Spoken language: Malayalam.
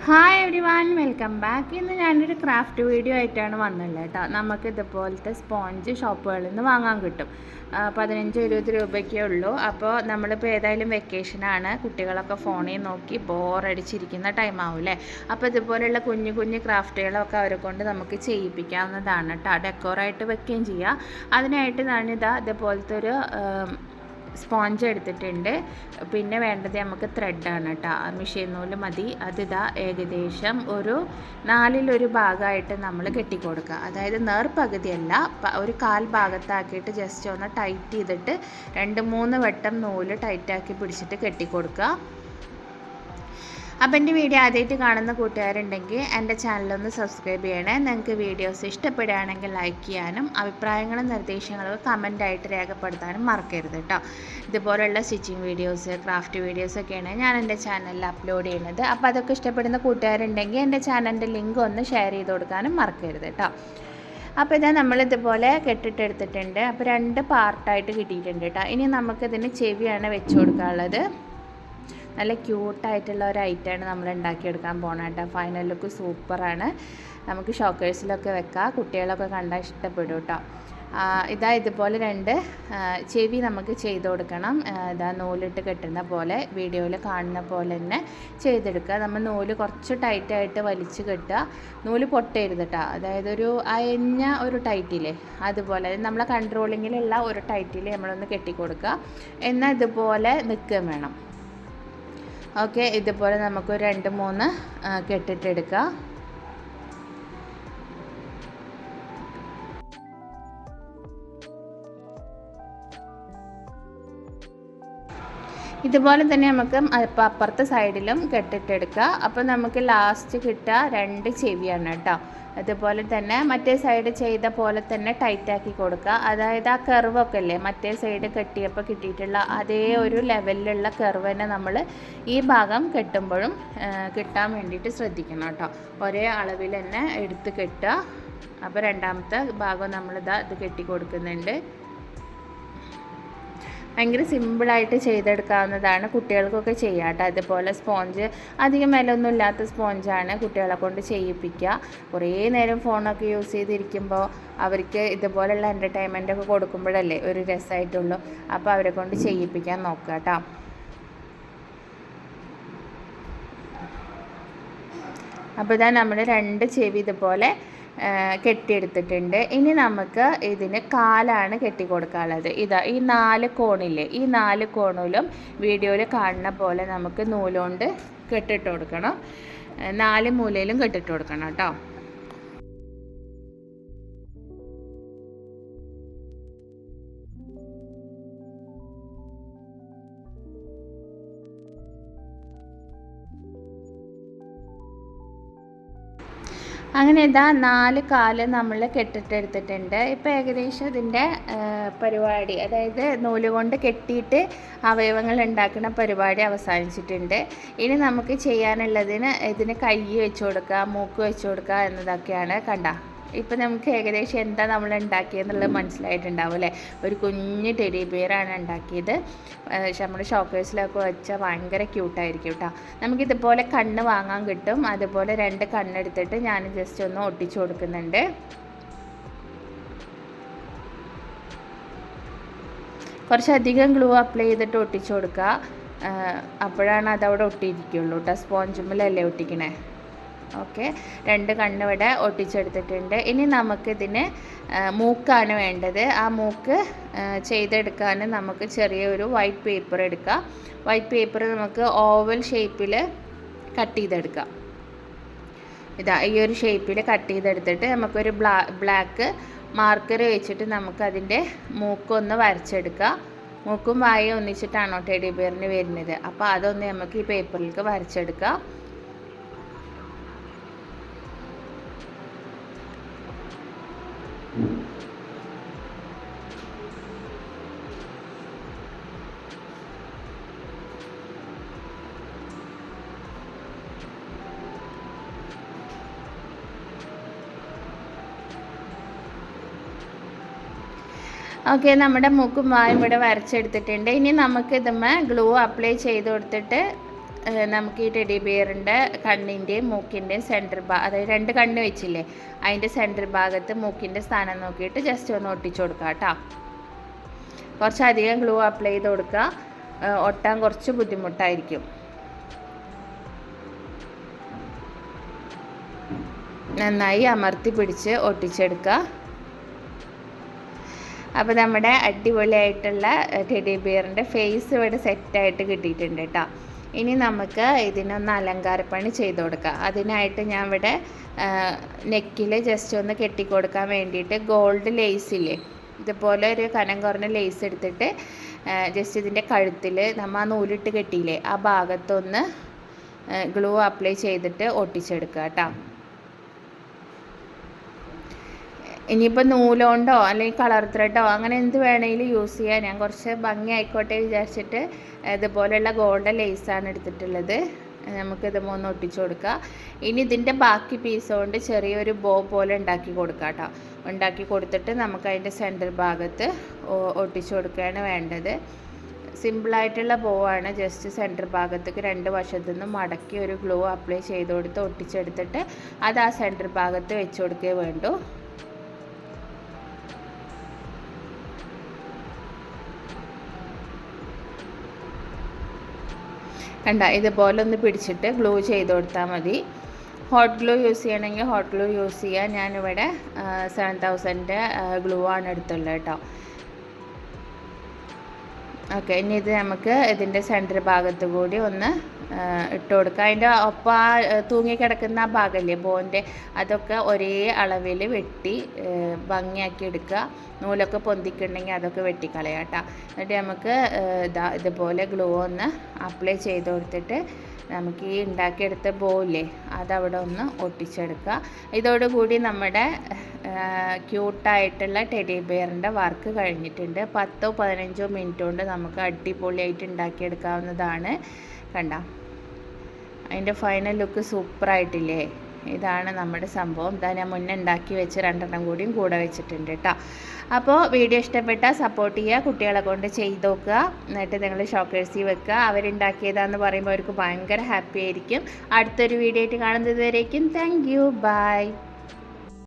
Hi every one, welcome back. ഇന്ന് ഞാനൊരു ക്രാഫ്റ്റ് വീഡിയോ ആയിട്ടാണ് വന്നുള്ളത് കേട്ടോ. നമുക്ക് ഇതുപോലത്തെ സ്പോഞ്ച് ഷോപ്പുകളിൽ നിന്ന് വാങ്ങാൻ കിട്ടും. 15-20 രൂപയ്ക്കേ ഉള്ളൂ. അപ്പോൾ നമ്മളിപ്പോൾ ഏതായാലും വെക്കേഷനാണ്, കുട്ടികളൊക്കെ ഫോണിൽ നോക്കി ബോറടിച്ചിരിക്കുന്ന ടൈം ആവില്ലേ. അപ്പോൾ ഇതുപോലെയുള്ള കുഞ്ഞു കുഞ്ഞു ക്രാഫ്റ്റുകളൊക്കെ അവരെ കൊണ്ട് നമുക്ക് ചെയ്യിപ്പിക്കാവുന്നതാണ് കേട്ടോ. ഡെക്കോറായിട്ട് വെക്കുകയും ചെയ്യാം. അതിനായിട്ട് ഞാനിതാ ഇതുപോലത്തെ ഒരു സ്പോഞ്ച് എടുത്തിട്ടുണ്ട്. പിന്നെ വേണ്ടത് നമുക്ക് ത്രെഡാണ് കേട്ടോ. മെഷീൻ നൂല് മതി. അതിതാ ഏകദേശം ഒരു 4/1 ഭാഗമായിട്ട് നമ്മൾ കെട്ടിക്കൊടുക്കുക. അതായത് നേർപകുതിയല്ല, ഒരു 1/4 ഭാഗത്താക്കിയിട്ട് ജസ്റ്റ് ഒന്ന് ടൈറ്റ് ചെയ്തിട്ട് 2-3 വട്ടം നൂല് ടൈറ്റാക്കി പിടിച്ചിട്ട് കെട്ടിക്കൊടുക്കുക. അപ്പോൾ എൻ്റെ വീഡിയോ ആദ്യമായിട്ട് കാണുന്ന കൂട്ടുകാരുണ്ടെങ്കിൽ എൻ്റെ ചാനലൊന്ന് സബ്സ്ക്രൈബ് ചെയ്യണേ. നിങ്ങൾക്ക് വീഡിയോസ് ഇഷ്ടപ്പെടുകയാണെങ്കിൽ ലൈക്ക് ചെയ്യാനും അഭിപ്രായങ്ങളും നിർദ്ദേശങ്ങളും കമൻറ്റായിട്ട് രേഖപ്പെടുത്താനും മറക്കരുത് കേട്ടോ. ഇതുപോലുള്ള സ്റ്റിച്ചിങ് വീഡിയോസ്, ക്രാഫ്റ്റ് വീഡിയോസൊക്കെയാണ് ഞാൻ എൻ്റെ ചാനലിൽ അപ്ലോഡ് ചെയ്യുന്നത്. അപ്പോൾ അതൊക്കെ ഇഷ്ടപ്പെടുന്ന കൂട്ടുകാരുണ്ടെങ്കിൽ എൻ്റെ ചാനലിൻ്റെ ലിങ്ക് ഒന്ന് ഷെയർ ചെയ്ത് കൊടുക്കാനും മറക്കരുത് കേട്ടോ. അപ്പോൾ ഇതാ നമ്മളിതുപോലെ കെട്ടിട്ടെടുത്തിട്ടുണ്ട്. അപ്പോൾ 2 പാർട്ടായിട്ട് കിട്ടിയിട്ടുണ്ട് കേട്ടോ. ഇനി നമുക്കിതിന് ചെവിയാണ് വെച്ച് കൊടുക്കാനുള്ളത്. നല്ല ക്യൂട്ടായിട്ടുള്ള ഒരു ഐറ്റമാണ് നമ്മൾ ഉണ്ടാക്കിയെടുക്കാൻ പോകണം കേട്ടോ. ഫൈനൽ ലുക്ക് സൂപ്പറാണ്. നമുക്ക് ഷോക്കേഴ്സിലൊക്കെ വെക്കാം, കുട്ടികളൊക്കെ കണ്ടാൽ ഇഷ്ടപ്പെടും കേട്ടോ. ഇതാ ഇതുപോലെ 2 ചെവി നമുക്ക് ചെയ്ത് കൊടുക്കണം. ഇതാ നൂലിട്ട് കെട്ടുന്ന പോലെ വീഡിയോയിൽ കാണുന്ന പോലെ തന്നെ ചെയ്തെടുക്കുക. നമ്മൾ നൂല് കുറച്ച് ടൈറ്റായിട്ട് വലിച്ച് കെട്ടുക. നൂല് പൊട്ടരുത് കേട്ടോ. അതായത് ഒരു അയഞ്ഞ ഒരു ടൈറ്റില്ലേ, അതുപോലെ നമ്മളെ കൺട്രോളിങ്ങിലുള്ള ഒരു ടൈറ്റിൽ നമ്മളൊന്ന് കെട്ടിക്കൊടുക്കുക. എന്നാൽ ഇതുപോലെ നിൽക്കുകയും വേണം. ഓക്കെ, ഇതുപോലെ നമുക്കൊരു 2-3 കെട്ടിട്ടെടുക്കുക. ഇതുപോലെ തന്നെ നമുക്ക് അപ്പുറത്തെ സൈഡിലും കെട്ടിട്ടെടുക്കുക. അപ്പോൾ നമുക്ക് ലാസ്റ്റ് കിട്ടുക 2 ചെവിയാണ് കേട്ടോ. അതുപോലെ തന്നെ മറ്റേ സൈഡ് ചെയ്ത പോലെ തന്നെ ടൈറ്റാക്കി കൊടുക്കുക. അതായത് ആ കർവൊക്കെ അല്ലേ മറ്റേ സൈഡ് കെട്ടിയപ്പോൾ കിട്ടിയിട്ടുള്ള അതേ ഒരു ലെവലിലുള്ള കർവ് തന്നെ നമ്മൾ ഈ ഭാഗം കെട്ടുമ്പോഴും കിട്ടാൻ വേണ്ടിയിട്ട് ശ്രദ്ധിക്കണം കേട്ടോ. ഒരേ അളവിൽ തന്നെ എടുത്ത് കെട്ടുക. അപ്പോൾ രണ്ടാമത്തെ ഭാഗം നമ്മളിത് കെട്ടി കൊടുക്കുന്നുണ്ട്. ഭയങ്കര സിമ്പിളായിട്ട് ചെയ്തെടുക്കാവുന്നതാണ്. കുട്ടികൾക്കൊക്കെ ചെയ്യാം കേട്ടോ. അതുപോലെ സ്പോഞ്ച് അധികം വിലയൊന്നും ഇല്ലാത്ത സ്പോഞ്ചാണ്. കുട്ടികളെ കൊണ്ട് ചെയ്യിപ്പിക്കുക. കുറേ നേരം ഫോണൊക്കെ യൂസ് ചെയ്തിരിക്കുമ്പോൾ അവർക്ക് ഇതുപോലെയുള്ള എൻ്റർടൈൻമെൻറ്റൊക്കെ കൊടുക്കുമ്പോഴല്ലേ ഒരു രസമായിട്ടുള്ളൂ. അപ്പോൾ അവരെ കൊണ്ട് ചെയ്യിപ്പിക്കാൻ നോക്കുക കേട്ടോ. അപ്പോൾ ഇതാ നമ്മൾ 2 ചെവി ഇതുപോലെ കെട്ടിയെടുത്തിട്ടുണ്ട്. ഇനി നമുക്ക് ഇതിന് കാലാണ് കെട്ടി കൊടുക്കാനുള്ളത്. ഇതാ ഈ 4 കോണില്ലേ, ഈ 4 കോണിലും വീഡിയോയിൽ കാണുന്ന പോലെ നമുക്ക് നൂലുകൊണ്ട് കെട്ടിട്ട് കൊടുക്കണം. 4 മൂലയിലും കെട്ടിട്ട് കൊടുക്കണം കേട്ടോ. അങ്ങനെ ഇതാ 4 കാല് നമ്മൾ കെട്ടിട്ടെടുത്തിട്ടുണ്ട്. ഇപ്പോൾ ഏകദേശം ഇതിൻ്റെ പരിപാടി, അതായത് നൂല് കൊണ്ട് കെട്ടിയിട്ട് അവയവങ്ങൾ ഉണ്ടാക്കുന്ന പരിപാടി അവസാനിച്ചിട്ടുണ്ട്. ഇനി നമുക്ക് ഇതിന് കൈ വെച്ച് കൊടുക്കുക, മൂക്ക് വെച്ച് കൊടുക്കുക എന്നതൊക്കെയാണ്. കണ്ട, ഇപ്പം നമുക്ക് ഏകദേശം എന്താ നമ്മൾ ഉണ്ടാക്കിയെന്നുള്ളത് മനസ്സിലായിട്ടുണ്ടാവും അല്ലേ. ഒരു കുഞ്ഞ് ടെഡി ബിയറാണ് ഉണ്ടാക്കിയത്. നമ്മുടെ ഷോക്കേഴ്സിലൊക്കെ വെച്ചാൽ ഭയങ്കര ക്യൂട്ടായിരിക്കും കേട്ടോ. നമുക്കിതുപോലെ കണ്ണ് വാങ്ങാൻ കിട്ടും. അതുപോലെ 2 കണ്ണെടുത്തിട്ട് ഞാൻ ജസ്റ്റ് ഒന്ന് ഒട്ടിച്ചു കൊടുക്കുന്നുണ്ട്. കുറച്ചധികം ഗ്ലൂ അപ്ലൈ ചെയ്തിട്ട് ഒട്ടിച്ചു കൊടുക്കുക. അപ്പോഴാണ് അതവിടെ ഒട്ടിയിരിക്കുള്ളൂ കേട്ടോ. സ്പോഞ്ചുമ്മലല്ലേ ഒട്ടിക്കണേ. ഓക്കെ, 2 കണ്ണിവിടെ ഒട്ടിച്ചെടുത്തിട്ടുണ്ട്. ഇനി നമുക്കിതിന് മൂക്കാണ് വേണ്ടത്. ആ മൂക്ക് ചെയ്തെടുക്കാൻ നമുക്ക് ചെറിയൊരു വൈറ്റ് പേപ്പർ എടുക്കുക. വൈറ്റ് പേപ്പർ നമുക്ക് ഓവൽ ഷേപ്പിൽ കട്ട് ചെയ്തെടുക്കാം. ഇതാ ഈ ഒരു ഷേപ്പിൽ കട്ട് ചെയ്തെടുത്തിട്ട് നമുക്കൊരു ബ്ലാക്ക് മാർക്കർ വെച്ചിട്ട് നമുക്കതിൻ്റെ മൂക്കൊന്ന് വരച്ചെടുക്കുക. മൂക്കും വായും ഒന്നിച്ചിട്ടാണോ ടെഡി ബിയറിന് വരുന്നത്. അപ്പോൾ അതൊന്ന് നമുക്ക് ഈ പേപ്പറിലേക്ക് വരച്ചെടുക്കാം. ഓക്കെ, നമ്മുടെ മൂക്കും വായും ഇവിടെ വരച്ചെടുത്തിട്ടുണ്ട്. ഇനി നമുക്ക് ഇതുമ്മേ ഗ്ലൂ അപ്ലൈ ചെയ്ത് കൊടുത്തിട്ട് നമുക്ക് ഈ ടെഡി ബിയറിൻ്റെ കണ്ണിൻ്റെയും മൂക്കിൻ്റെയും സെൻറ്റർ അതായത് 2 കണ്ണ് വെച്ചില്ലേ, അതിൻ്റെ സെൻറ്റർ ഭാഗത്ത് മൂക്കിൻ്റെ സ്ഥാനം നോക്കിയിട്ട് ജസ്റ്റ് ഒന്ന് ഒട്ടിച്ചു കൊടുക്കുക കേട്ടോ. കുറച്ചധികം ഗ്ലൂ അപ്ലൈ ചെയ്ത് കൊടുക്കുക, ഒട്ടാൻ കുറച്ച് ബുദ്ധിമുട്ടായിരിക്കും. നന്നായി അമർത്തി പിടിച്ച് ഒട്ടിച്ചെടുക്കുക. അപ്പോൾ നമ്മുടെ അടിപൊളിയായിട്ടുള്ള ടെഡി ബിയറിൻ്റെ ഫേസ് ഇവിടെ സെറ്റായിട്ട് കിട്ടിയിട്ടുണ്ട് കേട്ടോ. ഇനി നമുക്ക് ഇതിനൊന്ന് അലങ്കാരപ്പണി ചെയ്ത് കൊടുക്കാം. അതിനായിട്ട് ഞാൻ ഇവിടെ നെക്കിൽ ജസ്റ്റ് ഒന്ന് കെട്ടിക്കൊടുക്കാൻ വേണ്ടിയിട്ട് ഗോൾഡ് ലേസില്ലേ, ഇതുപോലെ ഒരു കനം കുറഞ്ഞ ലേസ് എടുത്തിട്ട് ജസ്റ്റ് ഇതിൻ്റെ കഴുത്തിൽ നമ്മൾ ആ നൂലിട്ട് കെട്ടിയില്ലേ, ആ ഭാഗത്തൊന്ന് ഗ്ലൂ അപ്ലൈ ചെയ്തിട്ട് ഒട്ടിച്ചെടുക്കുക കേട്ടോ. ഇനിയിപ്പോൾ നൂലുകൊണ്ടോ അല്ലെങ്കിൽ കളർ ത്രെഡോ അങ്ങനെ എന്ത് വേണമെങ്കിലും യൂസ് ചെയ്യാം. ഞാൻ കുറച്ച് ഭംഗി ആയിക്കോട്ടെ വിചാരിച്ചിട്ട് ഇതുപോലെയുള്ള ഗോൾഡൻ ലേസാണ് എടുത്തിട്ടുള്ളത്. നമുക്കിത് ഒന്ന് ഒട്ടിച്ചു കൊടുക്കുക. ഇനി ഇതിൻ്റെ ബാക്കി പീസ് കൊണ്ട് ചെറിയൊരു ബോ പോലെ ഉണ്ടാക്കി കൊടുക്കാം കേട്ടോ. ഉണ്ടാക്കി കൊടുത്തിട്ട് നമുക്ക് അതിൻ്റെ സെൻറ്റർ ഭാഗത്ത് ഒട്ടിച്ചു കൊടുക്കുകയാണ് വേണ്ടത്. സിമ്പിളായിട്ടുള്ള ബോ ആണ്. ജസ്റ്റ് സെൻറ്റർ ഭാഗത്തേക്ക് 2 വശത്തു നിന്നും മടക്കി ഒരു ഗ്ലൂ അപ്ലൈ ചെയ്ത് കൊടുത്ത് ഒട്ടിച്ചെടുത്തിട്ട് അത് ആ സെൻറ്റർ ഭാഗത്ത് വെച്ച് കൊടുക്കുകയേ വേണ്ടൂ. കണ്ട, ഇതുപോലെ ഒന്ന് പിടിച്ചിട്ട് ഗ്ലൂ ചെയ്ത് കൊടുത്താൽ മതി. ഹോട്ട് ഗ്ലൂ യൂസ് ചെയ്യണമെങ്കിൽ ഹോട്ട് ഗ്ലൂ യൂസ് ചെയ്യുക. ഞാനിവിടെ 7000 ഗ്ലൂ ആണ് എടുത്തുള്ളത് കേട്ടോ. ഓക്കെ, ഇനി ഇത് നമുക്ക് ഇതിൻ്റെ സെൻറ്റർ ഭാഗത്ത് കൂടി ഒന്ന് ഇട്ട് കൊടുക്കുക. അതിൻ്റെ ഒപ്പം ആ തൂങ്ങിക്കിടക്കുന്ന ആ ഭാഗമല്ലേ ബോൻ്റെ, അതൊക്കെ ഒരേ അളവിൽ വെട്ടി ഭംഗിയാക്കി എടുക്കുക. നൂലൊക്കെ പൊന്തിക്കുന്നുണ്ടെങ്കിൽ അതൊക്കെ വെട്ടിക്കളയാം കേട്ടോ. എന്നിട്ട് നമുക്ക് ഇതുപോലെ ഗ്ലൂ ഒന്ന് അപ്ലൈ ചെയ്ത് കൊടുത്തിട്ട് നമുക്ക് ഈ ഉണ്ടാക്കിയെടുത്ത ബോയില്ലേ അതവിടെ ഒന്ന് ഒട്ടിച്ചെടുക്കുക. ഇതോടുകൂടി നമ്മുടെ ക്യൂട്ടായിട്ടുള്ള ടെഡി ബിയറിൻ്റെ വർക്ക് കഴിഞ്ഞിട്ടുണ്ട്. 10-15 മിനിറ്റ് കൊണ്ട് നമുക്ക് അടിപൊളിയായിട്ട് ഉണ്ടാക്കിയെടുക്കാവുന്നതാണ്. കണ്ട, അതിൻ്റെ ഫൈനൽ ലുക്ക് സൂപ്പറായിട്ടില്ലേ? ഇതാണ് നമ്മുടെ സംഭവം. ഇതാ ഞാൻ മുന്നേ ഉണ്ടാക്കി വെച്ച് 2 കൂടിയും കൂടെ വെച്ചിട്ടുണ്ട് കേട്ടോ. അപ്പോൾ വീഡിയോ ഇഷ്ടപ്പെട്ടാൽ സപ്പോർട്ട് ചെയ്യുക, കുട്ടികളെ കൊണ്ട് ചെയ്ത് നോക്കുക, എന്നിട്ട് നിങ്ങൾ ഷോക്കേഴ്സിൽ വെക്കുക. അവരുണ്ടാക്കിയതാണെന്ന് പറയുമ്പോൾ അവർക്ക് ഭയങ്കര ഹാപ്പി ആയിരിക്കും. അടുത്തൊരു വീഡിയോ ആയിട്ട് കാണുന്നത് വരേക്കും താങ്ക് യു, ബൈ.